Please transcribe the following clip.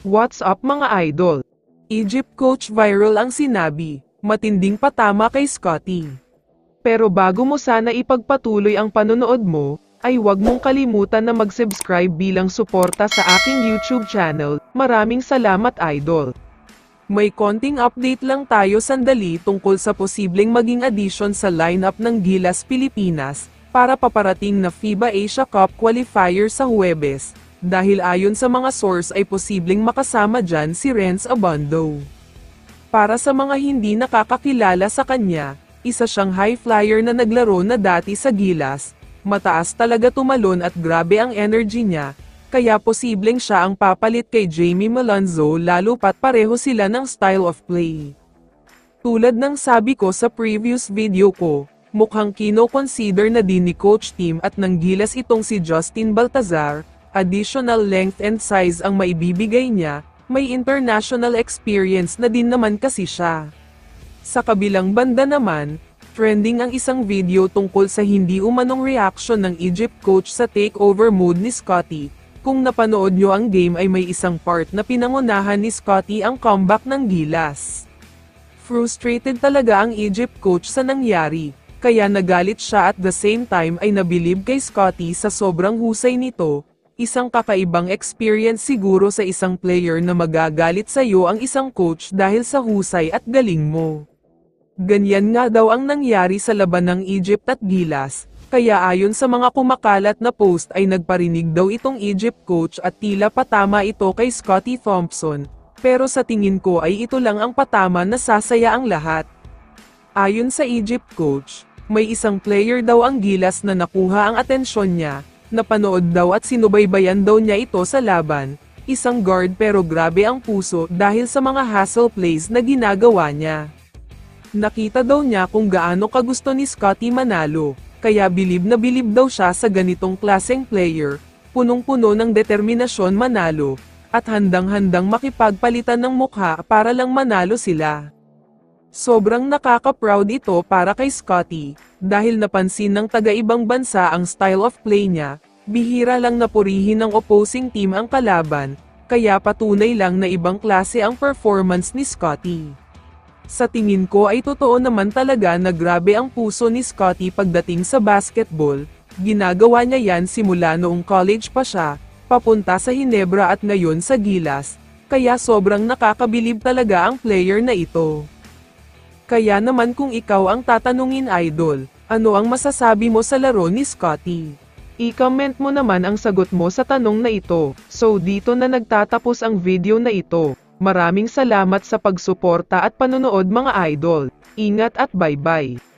What's up mga idol? Egypt coach viral ang sinabi, matinding patama kay Scottie. Pero bago mo sana ipagpatuloy ang panonood mo, ay huwag mong kalimutan na mag-subscribe bilang suporta sa aking YouTube channel. Maraming salamat idol. May konting update lang tayo sandali tungkol sa posibleng maging addition sa lineup ng Gilas Pilipinas, para paparating na FIBA Asia Cup qualifier sa Huwebes. Dahil ayon sa mga source ay posibleng makasama dyan si Renz Abando. Para sa mga hindi nakakakilala sa kanya, isa siyang high flyer na naglaro na dati sa Gilas, mataas talaga tumalon at grabe ang energy niya, kaya posibleng siya ang papalit kay Jamie Malonzo lalo pat pareho sila ng style of play. Tulad ng sabi ko sa previous video ko, mukhang kino-consider na din ni Coach Tim at ng Gilas itong si Justin Baltazar. Additional length and size ang maibibigay niya, may international experience na din naman kasi siya. Sa kabilang banda naman, trending ang isang video tungkol sa hindi umanong reaction ng Egypt coach sa takeover mode ni Scottie. Kung napanood nyo ang game ay may isang part na pinangunahan ni Scottie ang comeback ng Gilas. Frustrated talaga ang Egypt coach sa nangyari, kaya nagalit siya at the same time ay nabilib kay Scottie sa sobrang husay nito. Isang kakaibang experience siguro sa isang player na magagalit sa iyo ang isang coach dahil sa husay at galing mo. Ganyan nga daw ang nangyari sa laban ng Egypt at Gilas, kaya ayon sa mga kumakalat na post ay nagparinig daw itong Egypt coach at tila patama ito kay Scottie Thompson, pero sa tingin ko ay ito lang ang patama na sasaya ang lahat. Ayon sa Egypt coach, may isang player daw ang Gilas na nakuha ang atensyon niya. Napanood daw at sinubaybayan daw niya ito sa laban, isang guard pero grabe ang puso dahil sa mga hustle plays na ginagawa niya. Nakita daw niya kung gaano kagusto ni Scottie manalo, kaya bilib na bilib daw siya sa ganitong klaseng player, punong-puno ng determinasyon manalo, at handang-handang makipagpalitan ng mukha para lang manalo sila. Sobrang nakaka-proud ito para kay Scottie, dahil napansin ng taga-ibang bansa ang style of play niya, bihira lang napurihin ng opposing team ang kalaban, kaya patunay lang na ibang klase ang performance ni Scottie. Sa tingin ko ay totoo naman talaga na grabe ang puso ni Scottie pagdating sa basketball, ginagawa niya yan simula noong college pa siya, papunta sa Hinebra at ngayon sa Gilas, kaya sobrang nakakabilib talaga ang player na ito. Kaya naman kung ikaw ang tatanungin idol, ano ang masasabi mo sa laro ni Scottie? I-comment mo naman ang sagot mo sa tanong na ito. So dito na nagtatapos ang video na ito. Maraming salamat sa pagsuporta at panonood mga idol. Ingat at bye-bye.